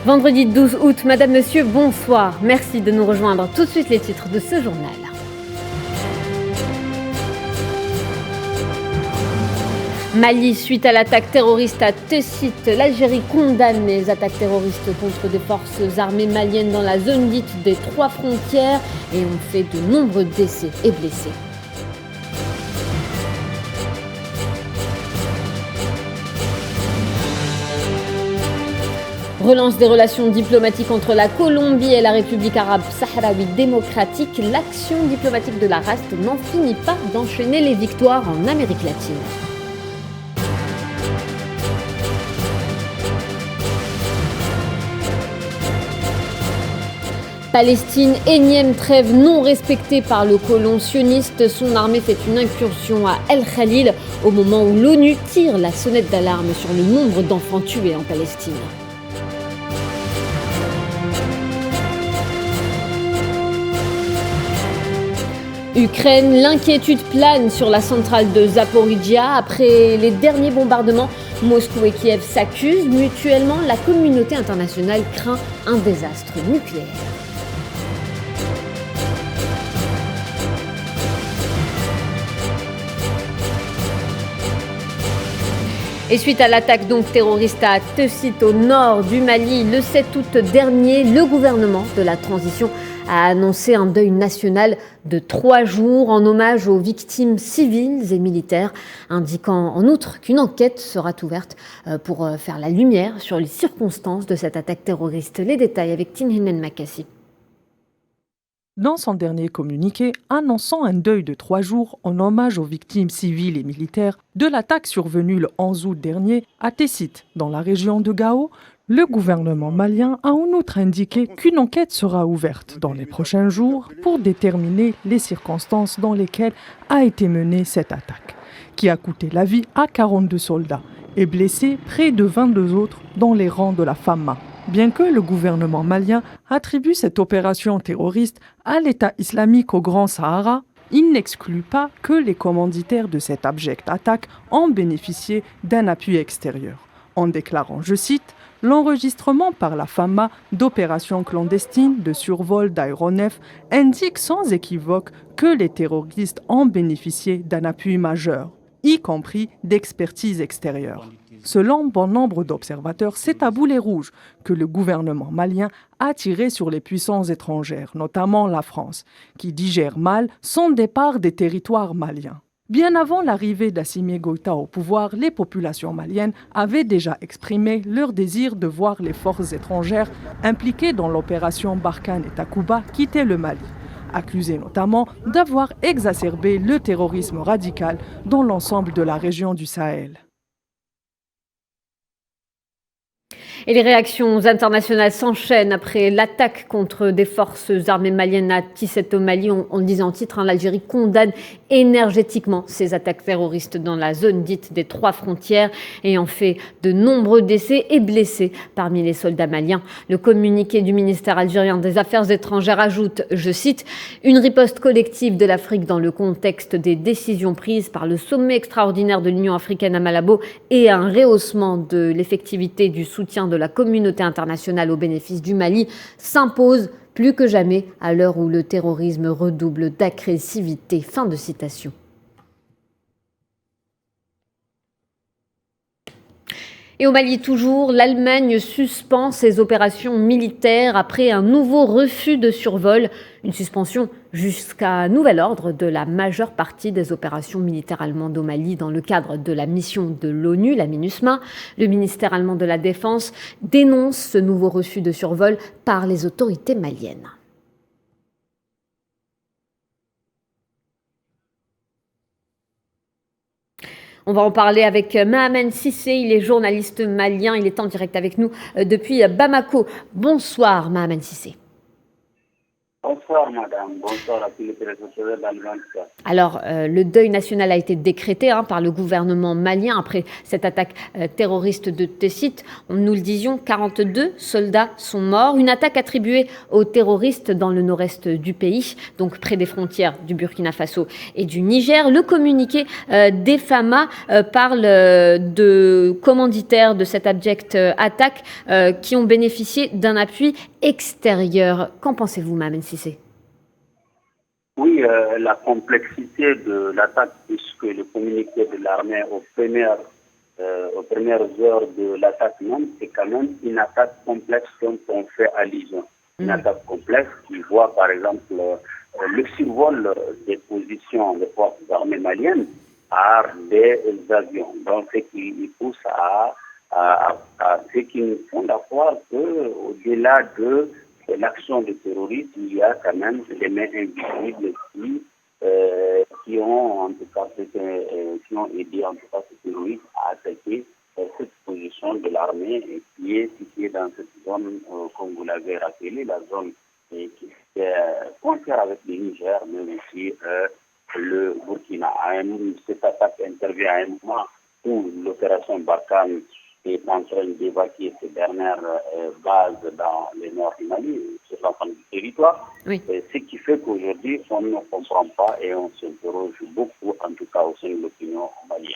Vendredi 12 août, Madame, Monsieur, bonsoir. Merci de nous rejoindre. Tout de suite les titres de ce journal. Mali, suite à l'attaque terroriste à Tessit, l'Algérie condamne les attaques terroristes contre des forces armées maliennes dans la zone dite des trois frontières et on fait de nombreux décès et blessés. Relance des relations diplomatiques entre la Colombie et la République arabe sahraoui démocratique, l'action diplomatique de la RAST n'en finit pas d'enchaîner les victoires en Amérique latine. Palestine, énième trêve non respectée par le colon sioniste. Son armée fait une incursion à El Khalil au moment où l'ONU tire la sonnette d'alarme sur le nombre d'enfants tués en Palestine. Ukraine, l'inquiétude plane sur la centrale de Zaporijia. Après les derniers bombardements, Moscou et Kiev s'accusent mutuellement. La communauté internationale craint un désastre nucléaire. Et suite à l'attaque terroriste à Tessit au nord du Mali, le 7 août dernier, le gouvernement de la transition a annoncé un deuil national de 3 jours en hommage aux victimes civiles et militaires, indiquant en outre qu'une enquête sera ouverte pour faire la lumière sur les circonstances de cette attaque terroriste. Les détails avec Tinhinen Makassi. Dans son dernier communiqué, annonçant un deuil de 3 jours en hommage aux victimes civiles et militaires de l'attaque survenue le 11 août dernier à Tessit, dans la région de Gao, le gouvernement malien a en outre indiqué qu'une enquête sera ouverte dans les prochains jours pour déterminer les circonstances dans lesquelles a été menée cette attaque, qui a coûté la vie à 42 soldats et blessé près de 22 autres dans les rangs de la FAMA. Bien que le gouvernement malien attribue cette opération terroriste à l'État islamique au Grand Sahara, il n'exclut pas que les commanditaires de cette abjecte attaque ont bénéficié d'un appui extérieur, en déclarant, je cite, « L'enregistrement par la FAMA d'opérations clandestines de survol d'aéronefs indique sans équivoque que les terroristes ont bénéficié d'un appui majeur, y compris d'expertise extérieure. » Selon bon nombre d'observateurs, c'est à boulet rouge que le gouvernement malien a tiré sur les puissances étrangères, notamment la France, qui digère mal son départ des territoires maliens. Bien avant l'arrivée d'Assimi Goïta au pouvoir, les populations maliennes avaient déjà exprimé leur désir de voir les forces étrangères impliquées dans l'opération Barkhane et Takuba quitter le Mali, accusées notamment d'avoir exacerbé le terrorisme radical dans l'ensemble de la région du Sahel. Et les réactions internationales s'enchaînent après l'attaque contre des forces armées maliennes à Tisset au Mali. On le disait en titre, l'Algérie condamne énergétiquement ces attaques terroristes dans la zone dite des trois frontières et en fait de nombreux décès et blessés parmi les soldats maliens. Le communiqué du ministère algérien des Affaires étrangères ajoute, je cite, « Une riposte collective de l'Afrique dans le contexte des décisions prises par le sommet extraordinaire de l'Union africaine à Malabo et un rehaussement de l'effectivité du soutien de la communauté internationale au bénéfice du Mali s'impose plus que jamais à l'heure où le terrorisme redouble d'agressivité. » Fin de citation. Et au Mali toujours, l'Allemagne suspend ses opérations militaires après un nouveau refus de survol. Une suspension jusqu'à nouvel ordre de la majeure partie des opérations militaires allemandes au Mali dans le cadre de la mission de l'ONU, la MINUSMA. Le ministère allemand de la Défense dénonce ce nouveau refus de survol par les autorités maliennes. On va en parler avec Mahaman Cissé, il est journaliste malien, il est en direct avec nous depuis Bamako. Bonsoir Mahaman Cissé. Bonsoir madame, bonsoir à tous les téléspectateurs d'Alliance. Alors, le deuil national a été décrété par le gouvernement malien après cette attaque terroriste de Tessit. Nous le disions, 42 soldats sont morts. Une attaque attribuée aux terroristes dans le nord-est du pays, donc près des frontières du Burkina Faso et du Niger. Le communiqué d'EFAMA parle de commanditaires de cette abjecte attaque qui ont bénéficié d'un appui extérieur. Qu'en pensez-vous, Mamen Cissé ? Oui, la complexité de l'attaque, puisque le communiqué de l'armée aux premières heures de l'attaque même, c'est quand même une attaque complexe dont on fait allusion. Une attaque complexe qui voit par exemple le survol des positions des forces armées maliennes par des avions. Donc ce qui pousse à ce qui nous font croire qu'au-delà de l'action du terrorisme, il y a quand même des mains invisibles qui ont en tout cas qui ont aidé en tout cas ces terroristes à attaquer cette position de l'armée qui est située dans cette zone, comme vous l'avez rappelé, la zone qui est frontière avec le Niger, mais aussi le Burkina. Cette attaque intervient à un moment où l'opération Barkhane est en train d'évacuer ces dernières bases dans le nord du Mali, sur l'ensemble du territoire. Oui. Ce qui fait qu'aujourd'hui, on ne comprend pas et on s'interroge beaucoup, en tout cas au sein de l'opinion malienne.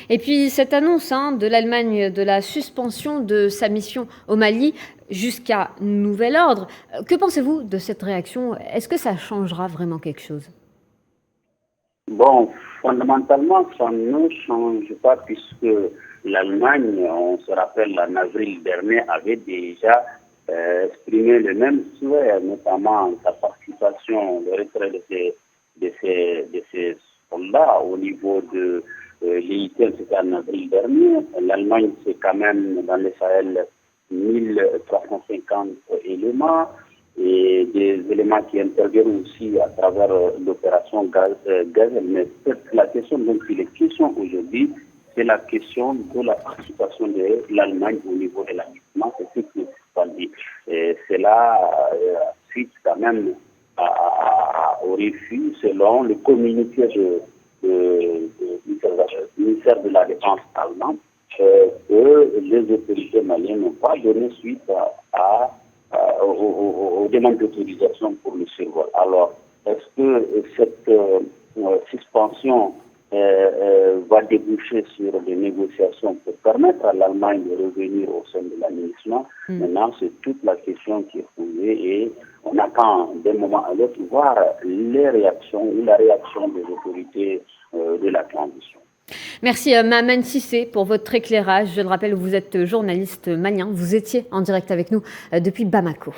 Et puis cette annonce de l'Allemagne de la suspension de sa mission au Mali jusqu'à nouvel ordre, que pensez-vous de cette réaction ? Est-ce que ça changera vraiment quelque chose ? Bon, fondamentalement, ça ne change pas puisque l'Allemagne, on se rappelle, en avril dernier, avait déjà exprimé le même souhait, notamment sa participation, le retrait de ces soldats au niveau de l'ITN, c'était en avril dernier. L'Allemagne, c'est quand même dans le Sahel 1350 éléments et des éléments qui interviennent aussi à travers l'opération Gazelle. Mais la question dont il est question aujourd'hui, c'est la question de la participation de l'Allemagne au niveau de l'aménagement. C'est ce qui est dit. C'est là, suite quand même au refus, selon le communiqué du ministère de la Défense allemand, que les autorités maliennes n'ont pas donné suite aux demandes d'autorisation pour le survol. Alors, est-ce que cette suspension va déboucher sur des négociations pour permettre à l'Allemagne de revenir au sein de l'aménagement? Maintenant, c'est toute la question qui est posée et on attend d'un moment à l'autre voir les réactions ou la réaction des autorités de la transition. Merci Mamen Cissé pour votre éclairage. Je le rappelle, vous êtes journaliste malien. Vous étiez en direct avec nous depuis Bamako.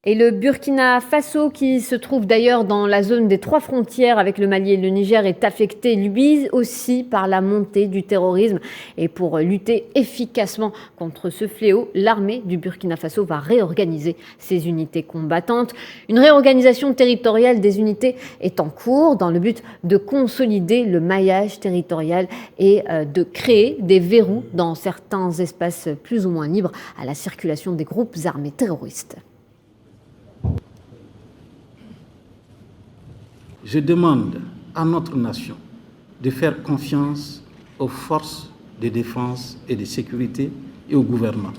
Et le Burkina Faso, qui se trouve d'ailleurs dans la zone des 3 frontières avec le Mali et le Niger, est affecté lui aussi par la montée du terrorisme. Et pour lutter efficacement contre ce fléau, l'armée du Burkina Faso va réorganiser ses unités combattantes. Une réorganisation territoriale des unités est en cours dans le but de consolider le maillage territorial et de créer des verrous dans certains espaces plus ou moins libres à la circulation des groupes armés terroristes. Je demande à notre nation de faire confiance aux forces de défense et de sécurité et au gouvernement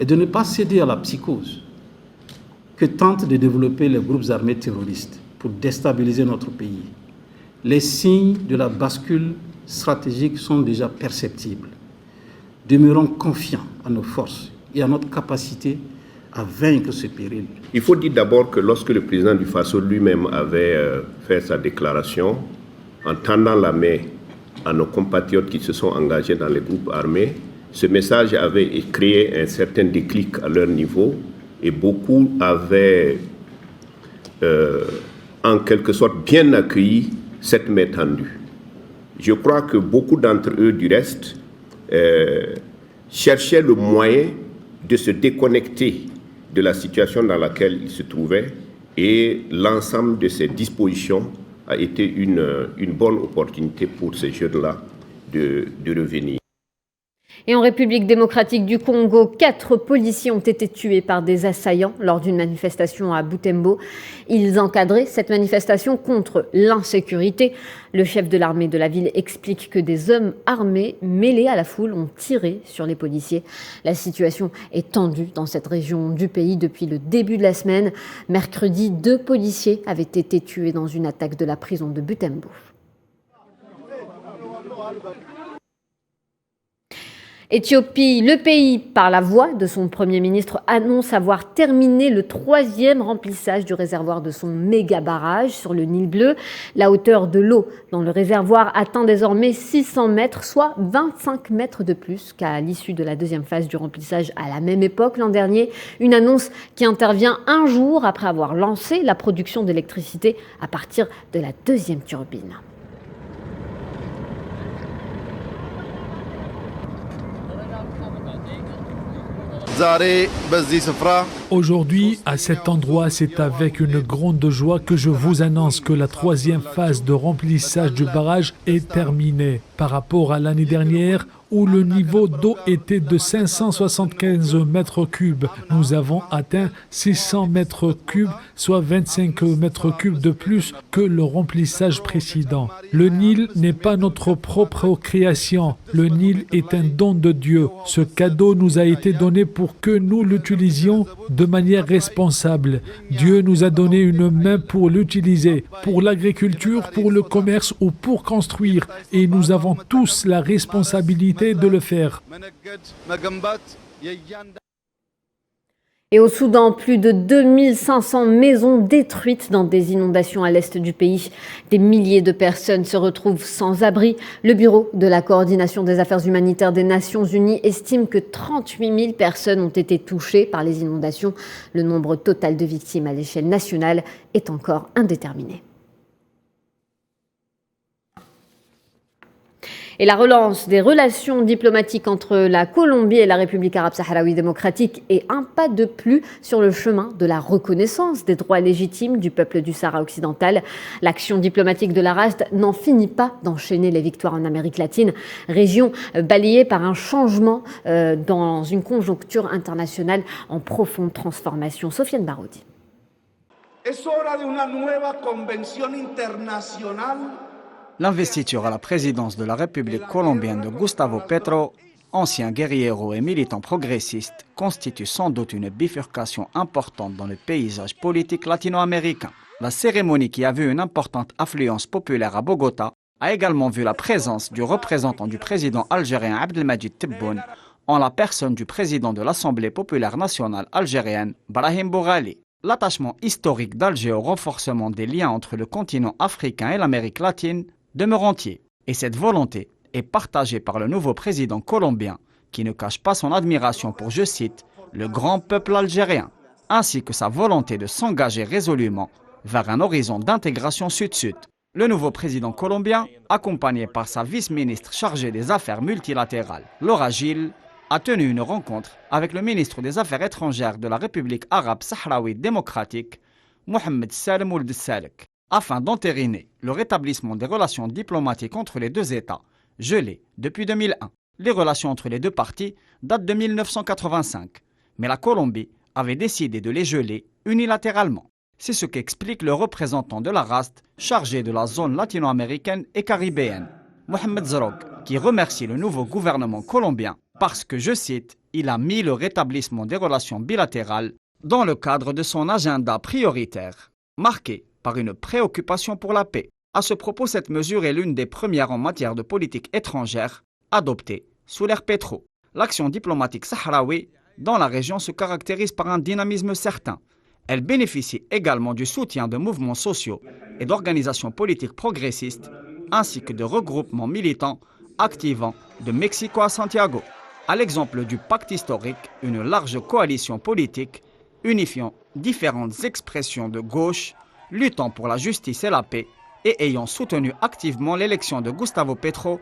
et de ne pas céder à la psychose que tentent de développer les groupes armés terroristes pour déstabiliser notre pays. Les signes de la bascule stratégique sont déjà perceptibles. Demeurons confiants à nos forces et à notre capacité à vaincre ce péril. Il faut dire d'abord que lorsque le président du Faso lui-même avait fait sa déclaration, en tendant la main à nos compatriotes qui se sont engagés dans les groupes armés, ce message avait créé un certain déclic à leur niveau et beaucoup avaient en quelque sorte bien accueilli cette main tendue. Je crois que beaucoup d'entre eux, du reste, cherchaient le moyen de se déconnecter de la situation dans laquelle ils se trouvaient et l'ensemble de ces dispositions a été une bonne opportunité pour ces jeunes-là de revenir. Et en République démocratique du Congo, 4 policiers ont été tués par des assaillants lors d'une manifestation à Butembo. Ils encadraient cette manifestation contre l'insécurité. Le chef de l'armée de la ville explique que des hommes armés mêlés à la foule ont tiré sur les policiers. La situation est tendue dans cette région du pays depuis le début de la semaine. Mercredi, 2 policiers avaient été tués dans une attaque de la prison de Butembo. Éthiopie, le pays, par la voix de son Premier ministre, annonce avoir terminé le 3e remplissage du réservoir de son méga barrage sur le Nil bleu. La hauteur de l'eau dans le réservoir atteint désormais 600 mètres, soit 25 mètres de plus qu'à l'issue de la 2e phase du remplissage à la même époque l'an dernier. Une annonce qui intervient un jour après avoir lancé la production d'électricité à partir de la 2e turbine. Aujourd'hui, à cet endroit, c'est avec une grande joie que je vous annonce que la 3e phase de remplissage du barrage est terminée. Par rapport à l'année dernière, où le niveau d'eau était de 575 mètres cubes, nous avons atteint 600 mètres cubes, soit 25 mètres cubes de plus que le remplissage précédent. Le Nil n'est pas notre propre création. Le Nil est un don de Dieu. Ce cadeau nous a été donné pour que nous l'utilisions de manière responsable. Dieu nous a donné une main pour l'utiliser, pour l'agriculture, pour le commerce ou pour construire. Et nous avons tous la responsabilité de le faire. Et au Soudan, plus de 2500 maisons détruites dans des inondations à l'est du pays. Des milliers de personnes se retrouvent sans abri. Le Bureau de la coordination des affaires humanitaires des Nations Unies estime que 38 000 personnes ont été touchées par les inondations. Le nombre total de victimes à l'échelle nationale est encore indéterminé. Et la relance des relations diplomatiques entre la Colombie et la République arabe sahraoui démocratique est un pas de plus sur le chemin de la reconnaissance des droits légitimes du peuple du Sahara occidental. L'action diplomatique de la RASD n'en finit pas d'enchaîner les victoires en Amérique latine, région balayée par un changement dans une conjoncture internationale en profonde transformation. Sofiane Baroudi. L'investiture à la présidence de la République colombienne de Gustavo Petro, ancien guerriero et militant progressiste, constitue sans doute une bifurcation importante dans le paysage politique latino-américain. La cérémonie, qui a vu une importante affluence populaire à Bogota, a également vu la présence du représentant du président algérien Abdelmadjid Tebboune en la personne du président de l'Assemblée populaire nationale algérienne, Brahim Boghali. L'attachement historique d'Alger au renforcement des liens entre le continent africain et l'Amérique latine demeure entier. Et cette volonté est partagée par le nouveau président colombien, qui ne cache pas son admiration pour, je cite, le grand peuple algérien, ainsi que sa volonté de s'engager résolument vers un horizon d'intégration sud-sud. Le nouveau président colombien, accompagné par sa vice-ministre chargée des affaires multilatérales, Laura Gil, a tenu une rencontre avec le ministre des Affaires étrangères de la République arabe sahraoui démocratique, Mohamed Salem Ould Salek, afin d'entériner le rétablissement des relations diplomatiques entre les deux États, gelées depuis 2001. Les relations entre les deux parties datent de 1985, mais la Colombie avait décidé de les geler unilatéralement. C'est ce qu'explique le représentant de la RASD chargé de la zone latino-américaine et caribéenne, Mohamed Zarog, qui remercie le nouveau gouvernement colombien parce que, je cite, il a mis le rétablissement des relations bilatérales dans le cadre de son agenda prioritaire, marqué par une préoccupation pour la paix. À ce propos, cette mesure est l'une des premières en matière de politique étrangère adoptée sous l'ère Petro. L'action diplomatique sahraoui dans la région se caractérise par un dynamisme certain. Elle bénéficie également du soutien de mouvements sociaux et d'organisations politiques progressistes, ainsi que de regroupements militants activant de Mexico à Santiago. À l'exemple du pacte historique, une large coalition politique unifiant différentes expressions de gauche, luttant pour la justice et la paix et ayant soutenu activement l'élection de Gustavo Petro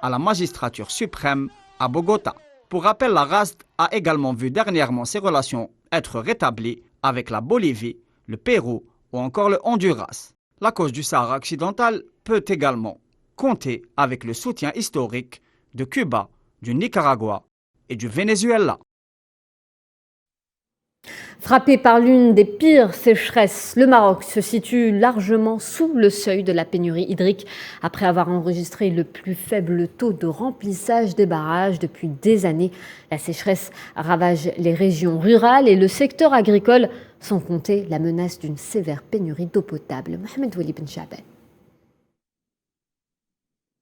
à la magistrature suprême à Bogota. Pour rappel, la RASD a également vu dernièrement ses relations être rétablies avec la Bolivie, le Pérou ou encore le Honduras. La cause du Sahara occidental peut également compter avec le soutien historique de Cuba du Nicaragua et du Venezuela. Frappé par l'une des pires sécheresses, le Maroc se situe largement sous le seuil de la pénurie hydrique après avoir enregistré le plus faible taux de remplissage des barrages depuis des années. La sécheresse ravage les régions rurales et le secteur agricole, sans compter la menace d'une sévère pénurie d'eau potable. Mohamed Wali Ben Chaban.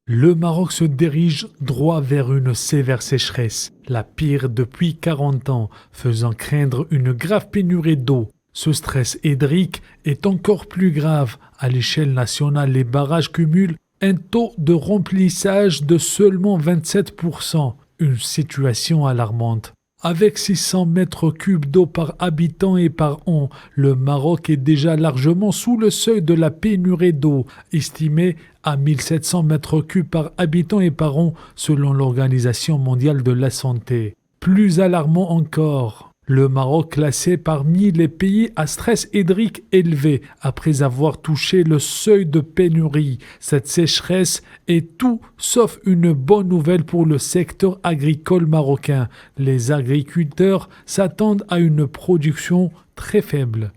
Le Maroc se dirige droit vers une sévère sécheresse, la pire depuis 40 ans, faisant craindre une grave pénurie d'eau. Ce stress hydrique est encore plus grave. À l'échelle nationale, les barrages cumulent un taux de remplissage de seulement 27%, une situation alarmante. Avec 600 mètres cubes d'eau par habitant et par an, le Maroc est déjà largement sous le seuil de la pénurie d'eau, estimé à 1700 mètres cubes par habitant et par an, selon l'Organisation mondiale de la santé. Plus alarmant encore, le Maroc classé parmi les pays à stress hydrique élevé après avoir touché le seuil de pénurie. Cette sécheresse est tout sauf une bonne nouvelle pour le secteur agricole marocain. Les agriculteurs s'attendent à une production très faible.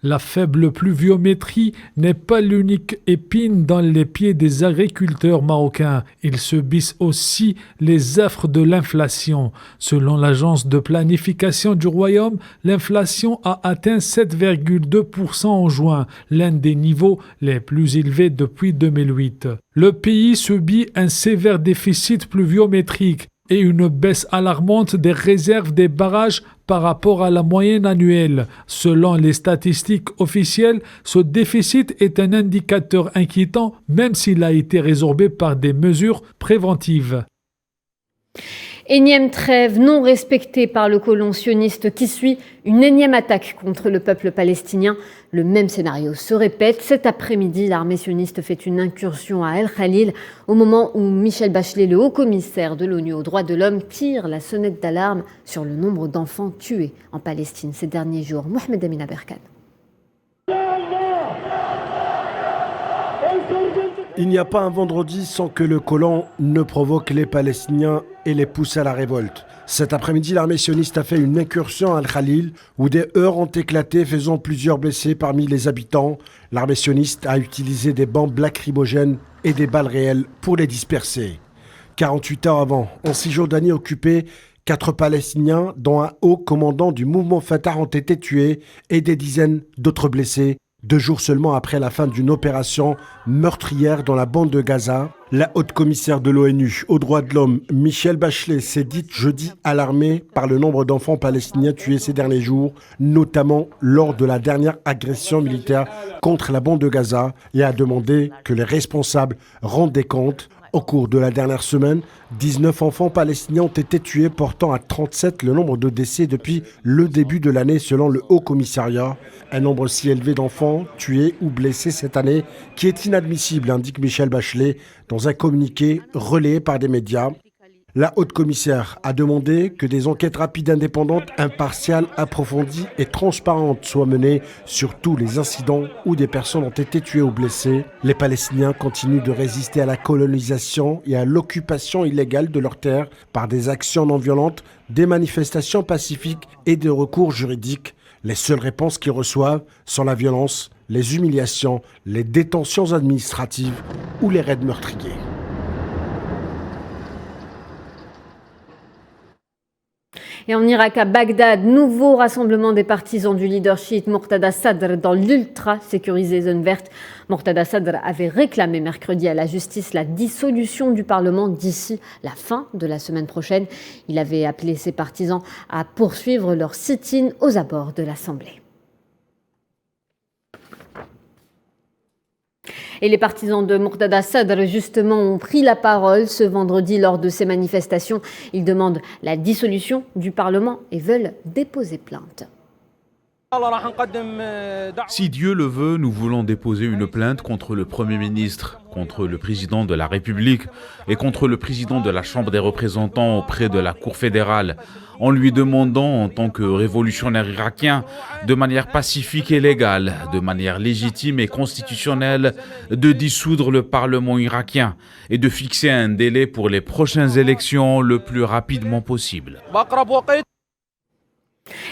La faible pluviométrie n'est pas l'unique épine dans les pieds des agriculteurs marocains. Ils subissent aussi les affres de l'inflation. Selon l'agence de planification du Royaume, l'inflation a atteint 7,2% en juin, l'un des niveaux les plus élevés depuis 2008. Le pays subit un sévère déficit pluviométrique et une baisse alarmante des réserves des barrages par rapport à la moyenne annuelle. Selon les statistiques officielles, ce déficit est un indicateur inquiétant même s'il a été résorbé par des mesures préventives. Énième trêve non respectée par le colon sioniste qui suit une énième attaque contre le peuple palestinien. Le même scénario se répète. Cet après-midi, l'armée sioniste fait une incursion à El Khalil au moment où Michel Bachelet, le haut-commissaire de l'ONU aux droits de l'homme, tire la sonnette d'alarme sur le nombre d'enfants tués en Palestine ces derniers jours. Mohamed Amina Berkan. Il n'y a pas un vendredi sans que le colon ne provoque les Palestiniens et les pousse à la révolte. Cet après-midi, l'armée sioniste a fait une incursion à Al-Khalil où des heurts ont éclaté, faisant plusieurs blessés parmi les habitants. L'armée sioniste a utilisé des bombes lacrymogènes et des balles réelles pour les disperser. 48 heures avant, en Cisjordanie occupée, 4 Palestiniens, dont un haut commandant du mouvement Fatah, ont été tués et des dizaines d'autres blessés. 2 jours seulement après la fin d'une opération meurtrière dans la bande de Gaza, la haute commissaire de l'ONU aux droits de l'homme, Michel Bachelet, s'est dite jeudi alarmée par le nombre d'enfants palestiniens tués ces derniers jours, notamment lors de la dernière agression militaire contre la bande de Gaza, et a demandé que les responsables rendent des comptes. Au cours de la dernière semaine, 19 enfants palestiniens ont été tués, portant à 37 le nombre de décès depuis le début de l'année selon le Haut Commissariat. Un nombre si élevé d'enfants tués ou blessés cette année qui est inadmissible, indique Michel Bachelet dans un communiqué relayé par des médias. La haute commissaire a demandé que des enquêtes rapides, indépendantes, impartiales, approfondies et transparentes soient menées sur tous les incidents où des personnes ont été tuées ou blessées. Les Palestiniens continuent de résister à la colonisation et à l'occupation illégale de leurs terres par des actions non violentes, des manifestations pacifiques et des recours juridiques. Les seules réponses qu'ils reçoivent sont la violence, les humiliations, les détentions administratives ou les raids meurtriers. Et en Irak, à Bagdad, nouveau rassemblement des partisans du leader chiite Moqtada Sadr dans l'ultra-sécurisée zone verte. Moqtada Sadr avait réclamé mercredi à la justice la dissolution du Parlement d'ici la fin de la semaine prochaine. Il avait appelé ses partisans à poursuivre leur sit-in aux abords de l'Assemblée. Et les partisans de Moqtada Sadr, justement, ont pris la parole ce vendredi lors de ces manifestations. Ils demandent la dissolution du Parlement et veulent déposer plainte. Si Dieu le veut, nous voulons déposer une plainte contre le Premier ministre, contre le président de la République et contre le président de la Chambre des représentants auprès de la Cour fédérale, en lui demandant, en tant que révolutionnaire irakien, de manière pacifique et légale, de manière légitime et constitutionnelle, de dissoudre le Parlement irakien et de fixer un délai pour les prochaines élections le plus rapidement possible.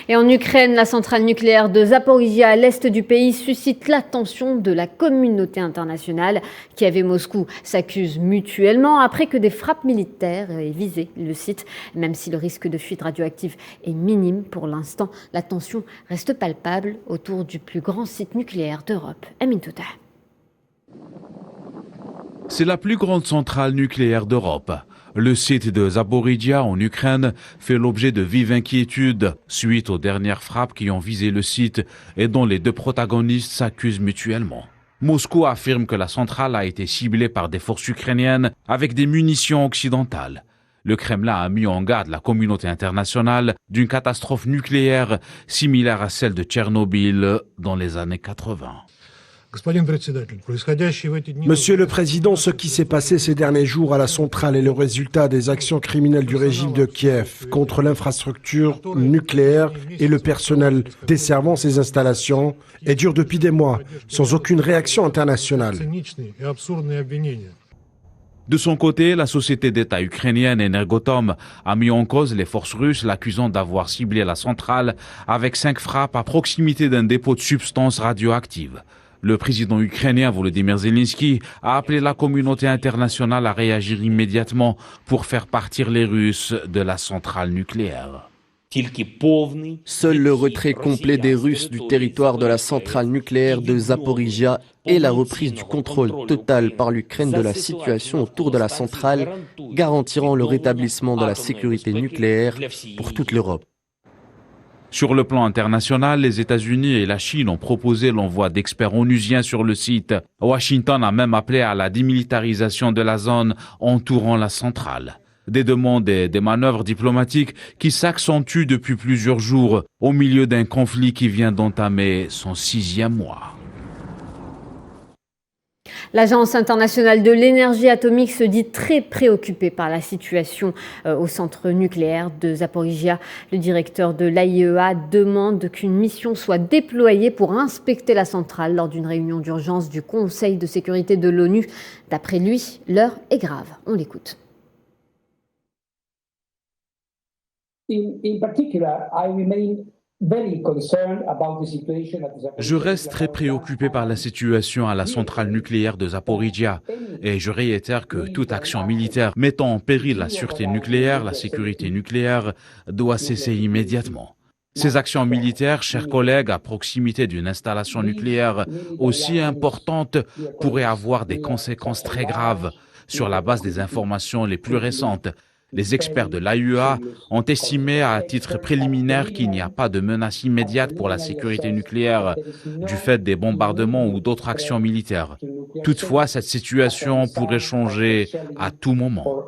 Et en Ukraine, la centrale nucléaire de Zaporizhia à l'est du pays suscite l'attention de la communauté internationale. Kiev et Moscou s'accusent mutuellement après que des frappes militaires aient visé le site. Même si le risque de fuite radioactive est minime pour l'instant, la tension reste palpable autour du plus grand site nucléaire d'Europe. Amin Touta. C'est la plus grande centrale nucléaire d'Europe. Le site de Zaporizhia en Ukraine fait l'objet de vives inquiétudes suite aux dernières frappes qui ont visé le site et dont les deux protagonistes s'accusent mutuellement. Moscou affirme que la centrale a été ciblée par des forces ukrainiennes avec des munitions occidentales. Le Kremlin a mis en garde la communauté internationale d'une catastrophe nucléaire similaire à celle de Tchernobyl dans les années 80. Monsieur le Président, ce qui s'est passé ces derniers jours à la centrale est le résultat des actions criminelles du régime de Kiev contre l'infrastructure nucléaire et le personnel desservant ces installations et dure depuis des mois, sans aucune réaction internationale. De son côté, la société d'État ukrainienne Energotom a mis en cause les forces russes, l'accusant d'avoir ciblé la centrale avec 5 frappes à proximité d'un dépôt de substances radioactives. Le président ukrainien Volodymyr Zelensky a appelé la communauté internationale à réagir immédiatement pour faire partir les Russes de la centrale nucléaire. Seul le retrait complet des Russes du territoire de la centrale nucléaire de Zaporizhia et la reprise du contrôle total par l'Ukraine de la situation autour de la centrale garantiront le rétablissement de la sécurité nucléaire pour toute l'Europe. Sur le plan international, les États-Unis et la Chine ont proposé l'envoi d'experts onusiens sur le site. Washington a même appelé à la démilitarisation de la zone entourant la centrale. Des demandes et des manœuvres diplomatiques qui s'accentuent depuis plusieurs jours au milieu d'un conflit qui vient d'entamer son 6e mois. L'Agence internationale de l'énergie atomique se dit très préoccupée par la situation au centre nucléaire de Zaporizhia. Le directeur de l'AIEA demande qu'une mission soit déployée pour inspecter la centrale lors d'une réunion d'urgence du Conseil de sécurité de l'ONU. D'après lui, l'heure est grave. On l'écoute. Je reste très préoccupé par la situation à la centrale nucléaire de Zaporizhia et je réitère que toute action militaire mettant en péril la sûreté nucléaire, la sécurité nucléaire, doit cesser immédiatement. Ces actions militaires, chers collègues, à proximité d'une installation nucléaire aussi importante, pourraient avoir des conséquences très graves. Sur la base des informations les plus récentes, les experts de l'AIEA ont estimé à titre préliminaire qu'il n'y a pas de menace immédiate pour la sécurité nucléaire du fait des bombardements ou d'autres actions militaires. Toutefois, cette situation pourrait changer à tout moment.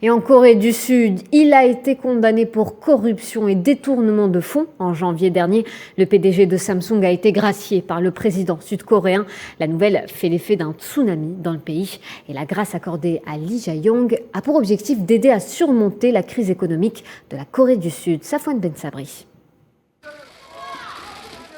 Et en Corée du Sud, il a été condamné pour corruption et détournement de fonds. En janvier dernier, le PDG de Samsung a été gracié par le président sud-coréen. La nouvelle fait l'effet d'un tsunami dans le pays. Et la grâce accordée à Lee Jae-yong a pour objectif d'aider à surmonter la crise économique de la Corée du Sud. Safwan Ben Sabri.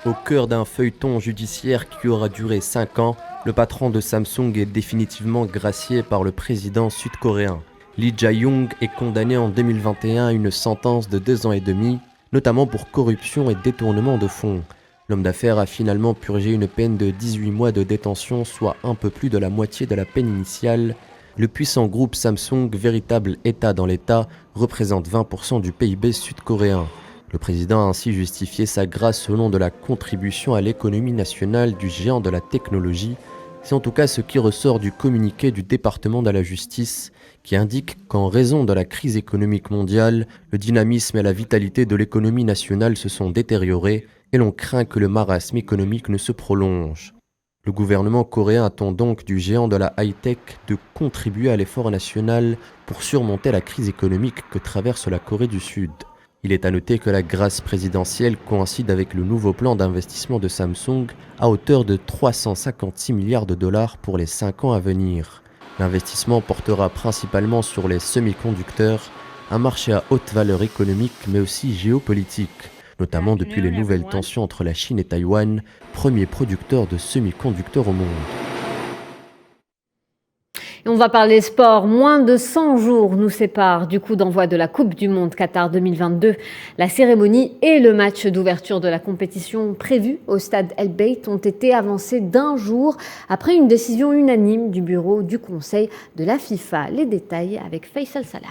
Au cœur d'un feuilleton judiciaire qui aura duré 5 ans, le patron de Samsung est définitivement gracié par le président sud-coréen. Lee Jae-yong est condamné en 2021 à une sentence de 2 ans et demi, notamment pour corruption et détournement de fonds. L'homme d'affaires a finalement purgé une peine de 18 mois de détention, soit un peu plus de la moitié de la peine initiale. Le puissant groupe Samsung, véritable État dans l'État, représente 20% du PIB sud-coréen. Le président a ainsi justifié sa grâce au nom de la contribution à l'économie nationale du géant de la technologie. C'est en tout cas ce qui ressort du communiqué du département de la justice qui indique qu'en raison de la crise économique mondiale, le dynamisme et la vitalité de l'économie nationale se sont détériorés et l'on craint que le marasme économique ne se prolonge. Le gouvernement coréen attend donc du géant de la high-tech de contribuer à l'effort national pour surmonter la crise économique que traverse la Corée du Sud. Il est à noter que la grâce présidentielle coïncide avec le nouveau plan d'investissement de Samsung à hauteur de 356 milliards de dollars pour les 5 ans à venir. L'investissement portera principalement sur les semi-conducteurs, un marché à haute valeur économique mais aussi géopolitique, notamment depuis les nouvelles tensions entre la Chine et Taïwan, premier producteur de semi-conducteurs au monde. Et on va parler sport. Moins de 100 jours nous séparent du coup d'envoi de la Coupe du Monde Qatar 2022. La cérémonie et le match d'ouverture de la compétition prévus au stade El Beit ont été avancés d'un jour après une décision unanime du bureau du Conseil de la FIFA. Les détails avec Faisal Salah.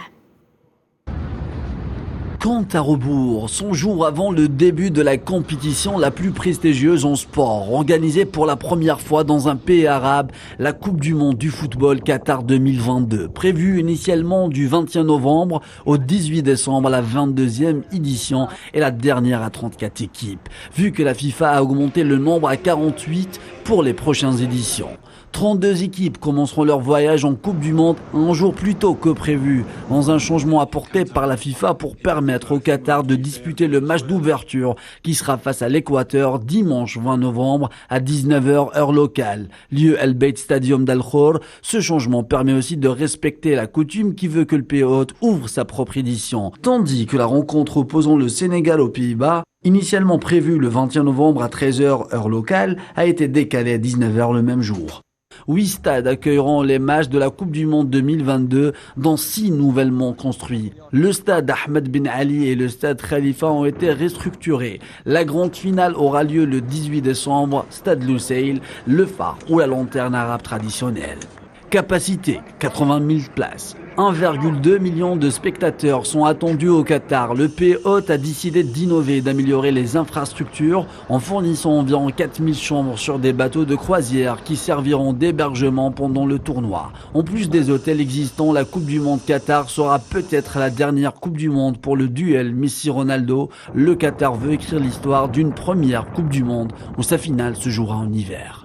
Compte à rebours, 100 jours avant le début de la compétition la plus prestigieuse en sport, organisée pour la première fois dans un pays arabe, la Coupe du Monde du football Qatar 2022, prévue initialement du 21 novembre au 18 décembre, la 22e édition et la dernière à 34 équipes, vu que la FIFA a augmenté le nombre à 48 pour les prochaines éditions. 32 équipes commenceront leur voyage en Coupe du Monde un jour plus tôt que prévu, dans un changement apporté par la FIFA pour permettre au Qatar de disputer le match d'ouverture qui sera face à l'Équateur dimanche 20 novembre à 19h heure locale, lieu El Beit Stadium d'Al Khor. Ce changement permet aussi de respecter la coutume qui veut que le pays hôte ouvre sa propre édition, tandis que la rencontre opposant le Sénégal aux Pays-Bas, initialement prévue le 21 novembre à 13h heure locale, a été décalée à 19h le même jour. 8 stades accueilleront les matchs de la Coupe du Monde 2022, dont 6 nouvellement construits. Le stade Ahmed Ben Ali et le stade Khalifa ont été restructurés. La grande finale aura lieu le 18 décembre, stade Lusail, le phare ou la lanterne arabe traditionnelle. Capacité, 80 000 places. 1,2 million de spectateurs sont attendus au Qatar. Le pays hôte a décidé d'innover et d'améliorer les infrastructures en fournissant environ 4000 chambres sur des bateaux de croisière qui serviront d'hébergement pendant le tournoi. En plus des hôtels existants, la Coupe du Monde Qatar sera peut-être la dernière Coupe du Monde pour le duel Messi-Ronaldo. Le Qatar veut écrire l'histoire d'une première Coupe du Monde où sa finale se jouera en hiver.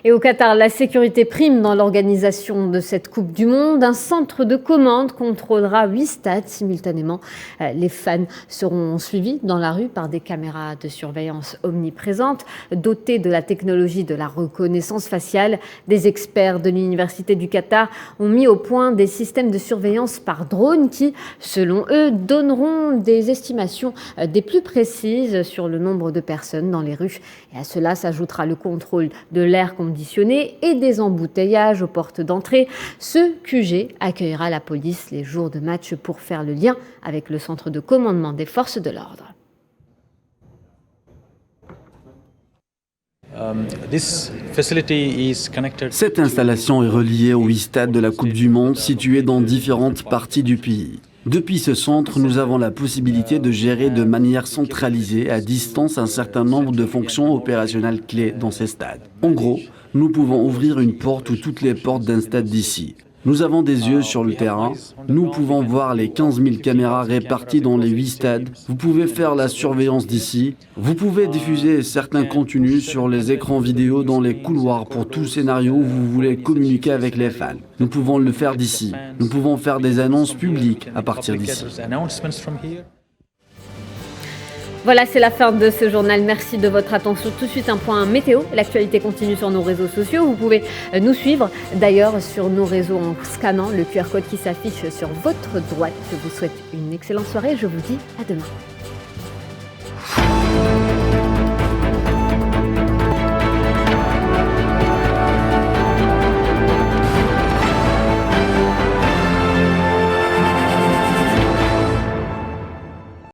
Et au Qatar, la sécurité prime dans l'organisation de cette Coupe du Monde. Un centre de commande contrôlera 8 stades simultanément. Les fans seront suivis dans la rue par des caméras de surveillance omniprésentes, dotées de la technologie de la reconnaissance faciale. Des experts de l'Université du Qatar ont mis au point des systèmes de surveillance par drone qui, selon eux, donneront des estimations des plus précises sur le nombre de personnes dans les rues. Et à cela s'ajoutera le contrôle de l'air conditionné et des embouteillages aux portes d'entrée. Ce QG accueillera la police les jours de match pour faire le lien avec le centre de commandement des forces de l'ordre. Cette installation est reliée aux 8 stades de la Coupe du Monde situés dans différentes parties du pays. Depuis ce centre, nous avons la possibilité de gérer de manière centralisée à distance un certain nombre de fonctions opérationnelles clés dans ces stades. En gros, nous pouvons ouvrir une porte ou toutes les portes d'un stade d'ici. Nous avons des yeux sur le terrain. Nous pouvons voir les 15 000 caméras réparties dans les 8 stades. Vous pouvez faire la surveillance d'ici. Vous pouvez diffuser certains contenus sur les écrans vidéo dans les couloirs pour tout scénario où vous voulez communiquer avec les fans. Nous pouvons le faire d'ici. Nous pouvons faire des annonces publiques à partir d'ici. Voilà, c'est la fin de ce journal. Merci de votre attention. Tout de suite, un point météo. L'actualité continue sur nos réseaux sociaux. Vous pouvez nous suivre d'ailleurs sur nos réseaux en scannant le QR code qui s'affiche sur votre droite. Je vous souhaite une excellente soirée. Je vous dis à demain.